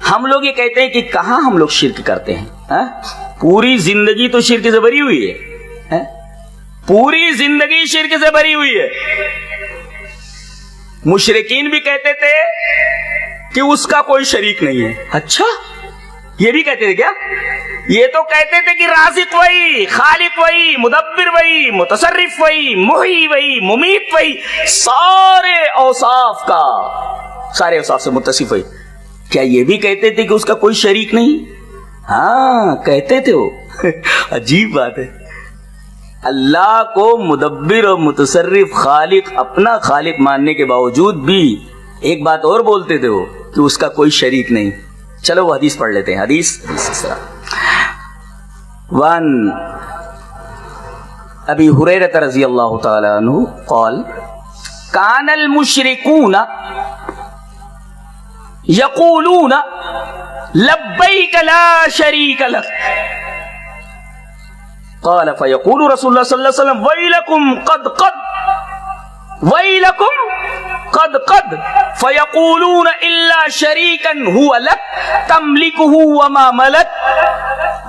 ہم لوگ یہ کہتے ہیں کہ کہاں ہم لوگ شرک کرتے ہیں؟ پوری زندگی تو شرک سے بھری ہوئی ہے، پوری زندگی شرک سے بھری ہوئی ہے۔ مشرکین بھی کہتے تھے کہ اس کا کوئی شریک نہیں ہے۔ اچھا، یہ بھی کہتے تھے کیا؟ یہ تو کہتے تھے کہ رازق وہی، خالق وہی، مدبر وہی، متصرف وہی، محیی وہی، ممیت وہی، سارے اوصاف سے متصف وہی۔ کیا یہ بھی کہتے تھے کہ اس کا کوئی شریک نہیں؟ ہاں کہتے تھے وہ۔ عجیب بات ہے، اللہ کو مدبر اور متصرف خالق، اپنا خالق ماننے کے باوجود بھی ایک بات اور بولتے تھے وہ، کہ اس کا کوئی شریک نہیں۔ چلو وہ حدیث پڑھ لیتے ہیں۔ حدیث اس طرح، وان ابی ہریرہ رضی اللہ تعالی عنہ قال کان المشرکون یقولون لبیک لا شریک لک قال فیقول رسول اللہ صلی اللہ علیہ وسلم ویلکم قد فیقولون الا شریکا هو لک تملکه وما ملک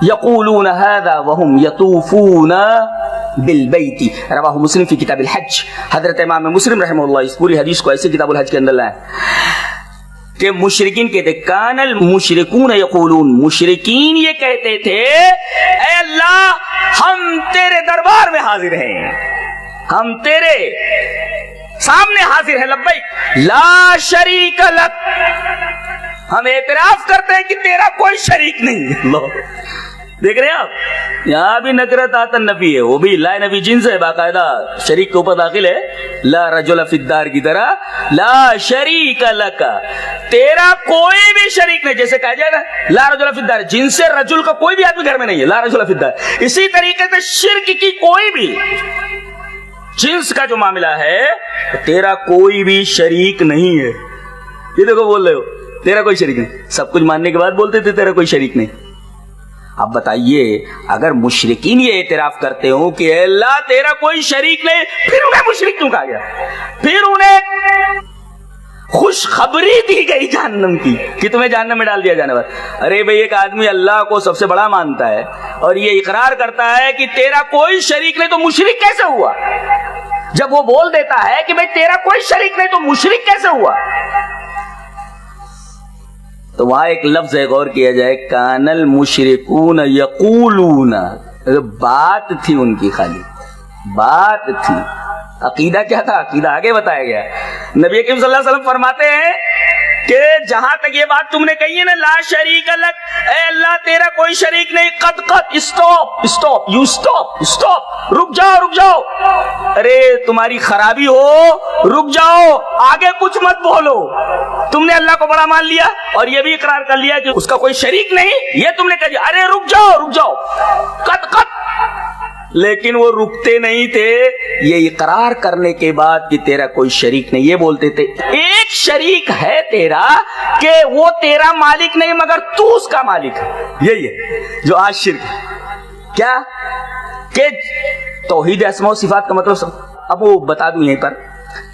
یقولون هذا وهم یطوفون بالبیت۔ رواہ مسلم فی کتاب الحج۔ حضرت امام مسلم رحمہ اللہ اس پوری حدیث کو ایسے کتاب الحج کے اندر لائے کہ مشرکین کہتے، کان المشرکون یقولون، مشرکین یہ کہتے تھے اے اللہ ہم تیرے دربار میں حاضر ہیں، ہم تیرے سامنے حاضر ہیں، لبیک لا شریک لک، ہم اعتراف کرتے ہیں کہ تیرا کوئی شریک نہیں۔ اللہ دیکھ رہے ہیں آپ، یہاں بھی نکرت آتا نفی ہے، وہ بھی لا نفی جنس ہے، باقاعدہ شریک کے اوپر داخل ہے، لا رجل فی الدار کی طرح، لا شریک لک، تیرا کوئی بھی شریک نہیں۔ جیسے کہا جائے نا لا رجل فی الدار، جن سے رجل کا کوئی بھی آدمی گھر میں نہیں ہے، لا رجل فی الدار۔ اسی طریقے سے شرک کی کوئی بھی جنس کا جو معاملہ ہے، تیرا کوئی بھی شریک نہیں ہے۔ یہ دیکھو بول رہے ہو تیرا کوئی شریک نہیں، سب کچھ ماننے کے بعد بولتے تھے تیرا کوئی شریک نہیں۔ اب بتائیے اگر مشرکین یہ اعتراف کرتے ہوں کہ اے اللہ تیرا کوئی شریک نہیں، پھر انہیں مشرک کیوں کہا گیا؟ پھر انہیں خوشخبری دی گئی جہنم کی کہ تمہیں جہنم میں ڈال دیا جانے والا۔ ارے بھئی ایک آدمی اللہ کو سب سے بڑا مانتا ہے اور یہ اقرار کرتا ہے کہ تیرا کوئی شریک نہیں، تو مشرک کیسے ہوا؟ جب وہ بول دیتا ہے کہ بھئی تیرا کوئی شریک نہیں تو مشرک کیسے ہوا؟ تو وہاں ایک لفظ ہے، غور کیا جائے، کان المشرکون یقولون، بات تھی ان کی، خالی بات تھی۔ عقیدہ کیا تھا؟ عقیدہ آگے بتایا گیا۔ نبی کریم صلی اللہ علیہ وسلم فرماتے ہیں کہ جہاں تک یہ بات تم نے کہی ہے نا لا شریک لک، اے اللہ تیرا کوئی شریک نہیں، قد اسٹاپ، یو اسٹاپ، رک جاؤ، ارے تمہاری خرابی ہو، رک جاؤ، آگے کچھ مت بولو۔ تم نے اللہ کو بڑا مان لیا اور یہ بھی اقرار کر لیا کہ اس کا کوئی شریک نہیں، یہ تم نے کہا ارے رک جاؤ، قد لیکن وہ رکتے نہیں تھے، یہ اقرار کرنے کے بعد کہ تیرا کوئی شریک نہیں، یہ بولتے تھے ایک شریک ہے تیرا کہ وہ تیرا مالک نہیں مگر تو اس کا مالک ہے۔ یہی ہے جو آج شرک ہے، کیا کہ توحید اسماء و صفات کا مطلب اب وہ بتا دوں یہیں پر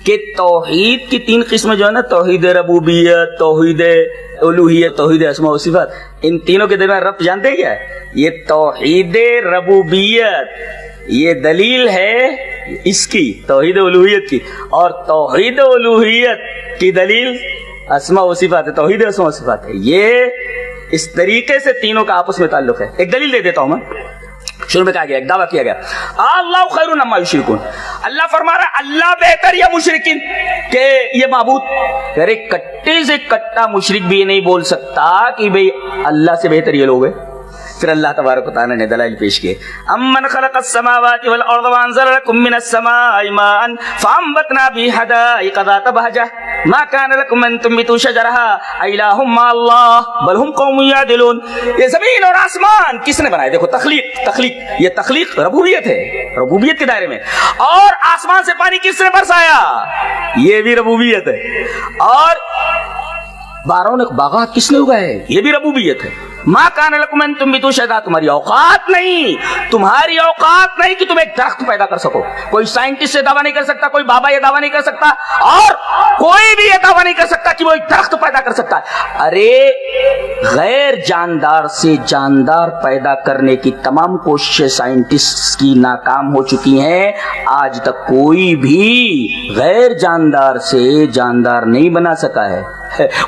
کہ توحید کی تین قسمیں جو ہے نا، توحید ربوبیت، توحید الوہیت، توحید اسماء و صفات، ان تینوں کے درمیان ربط جانتے ہیں کیا ہے؟ یہ توحید ربوبیت یہ دلیل ہے اس کی توحید الوہیت کی، اور توحید الوہیت کی دلیل اسماء و صفات ہے، توحید اسماء و صفات ہے۔ یہ اس طریقے سے تینوں کا آپس میں تعلق ہے۔ ایک دلیل دے دیتا ہوں میں، شروع میں کہا گیا، ایک دعویٰ کیا گیا، اللہ خیر اما یشرکون، اللہ فرما رہا اللہ بہتر یا مشرکین کہ یہ معبود، ارے کٹے سے کٹا مشرک بھی یہ نہیں بول سکتا کہ بھئی اللہ سے بہتر یہ لوگ ہیں۔ پھر اللہ تبارک و تعالی نے دلائل پیش کیے، امن خلق السماوات والارض وانزل لكم من السماء ماء فانبتنا به حدائق ذات بهجة ما كان لكم ان تنبتوا شجرها اإله مع الله بل هم قوم يعدلون۔ یہ زمین اور آسمان کس نے بنائے؟ دیکھو تخلیق، یہ تخلیق ربوبیت ہے، ربوبیت کے دائرے میں، اور آسمان سے پانی کس نے برسایا؟ یہ بھی ربوبیت ہے، اور باغات کس نے اگائے؟ یہ بھی ربوبیت ہے۔ ما کان لکم ان تنبتوا شجرہ، تمہاری اوقات نہیں کہ تم ایک درخت پیدا کر سکو۔ کوئی سائنٹسٹ یہ دعویٰ نہیں کر سکتا، کوئی بابا یہ دعویٰ نہیں کر سکتا، اور کوئی بھی یہ دعویٰ نہیں کر سکتا کہ وہ ایک درخت پیدا کر سکتا ہے۔ ارے غیر جاندار سے جاندار پیدا کرنے کی تمام کوششیں سائنٹسٹ کی ناکام ہو چکی ہیں. آج تک کوئی بھی غیر جاندار سے جاندار نہیں بنا سکا ہے.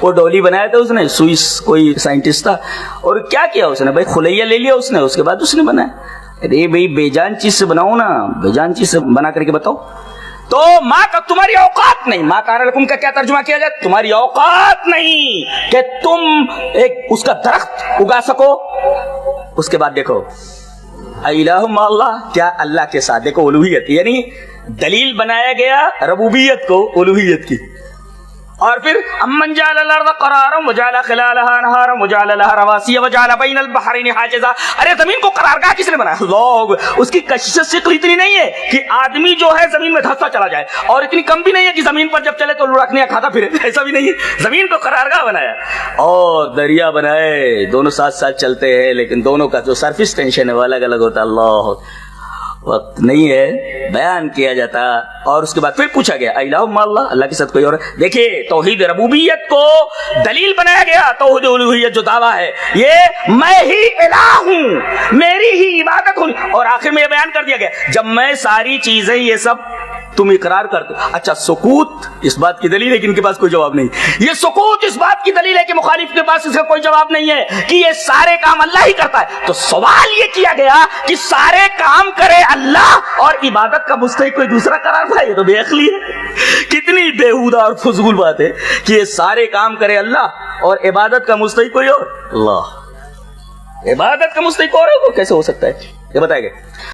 وہ ڈولی بنایا تھا اس نے، سوئس کوئی سائنٹسٹ تھا، اور کیا کیا اس نے بھائی، خلیہ لے لیا اس نے، اس کے بعد اس نے بنایا. ارے بھائی بے جان چیز سے بناؤ نا، بے جان چیز سے بنا کر کے بتاؤ. تو ماں کا تمہاری اوقات نہیں، ماں کان لکم کا کیا ترجمہ کیا جائے؟ تمہاری اوقات نہیں کہ تم ایک اس کا درخت اگا سکو. اس کے بعد دیکھو الہ مع اللہ، کیا اللہ کے ساتھ، دیکھو الوہیت، یعنی دلیل بنایا گیا ربوبیت کو الوہیت کی. اور پھر امن جعل الارض قرارا وجعل خلالها انہارا وجعل لها رواسي وجعل بین البحرین حاجزا. ارے زمین کو قرارگاہ کس نے بنایا؟ لوگ. اس کی کشش ثقل اتنی نہیں ہے کہ آدمی جو ہے زمین میں دھستا چلا جائے، اور اتنی کم بھی نہیں ہے کہ زمین پر جب چلے تو لڑکنے کھاتا پھرے، ایسا بھی نہیں ہے. زمین کو قرارگاہ بنایا اور دریا بنائے، دونوں ساتھ ساتھ چلتے ہیں، لیکن دونوں کا جو سرفیس ٹینشن ہے وہ الگ الگ ہوتا ہے. اللہ وقت نہیں ہے بیان کیا جاتا. اور اس کے بعد پھر پوچھا گیا الہ مع اللہ، اللہ کے ساتھ کوئی اور؟ دیکھیے توحید ربوبیت کو دلیل بنایا گیا. توحید الوہیت جو دعویٰ ہے یہ میں ہی الہ ہوں، میری ہی عبادت ہوں. اور آخر میں یہ بیان کر دیا گیا جب میں ساری چیزیں یہ سب تم اقرار کرتے. اچھا سکوت اس بات کی دلیل ہے کہ ان کے پاس کوئی جواب نہیں. یہ سکوت اس بات کی دلیل ہے کہ مخالف کے پاس اس کا کوئی جواب نہیں ہے کہ یہ سارے کام اللہ ہی کرتا ہے. تو سوال یہ کیا گیا کہ سارے کام کرے اللہ اور عبادت کا مستحق کوئی دوسرا قرار پائے؟ یہ تو بے عقلی ہے. کتنی بےہودہ اور فضول بات ہے کہ یہ سارے کام کرے اللہ اور عبادت کا مستحق کوئی اور. اللہ عبادت کا مستحق اور ہے، وہ کیسے ہو سکتا ہے؟ یہ بتائے گا.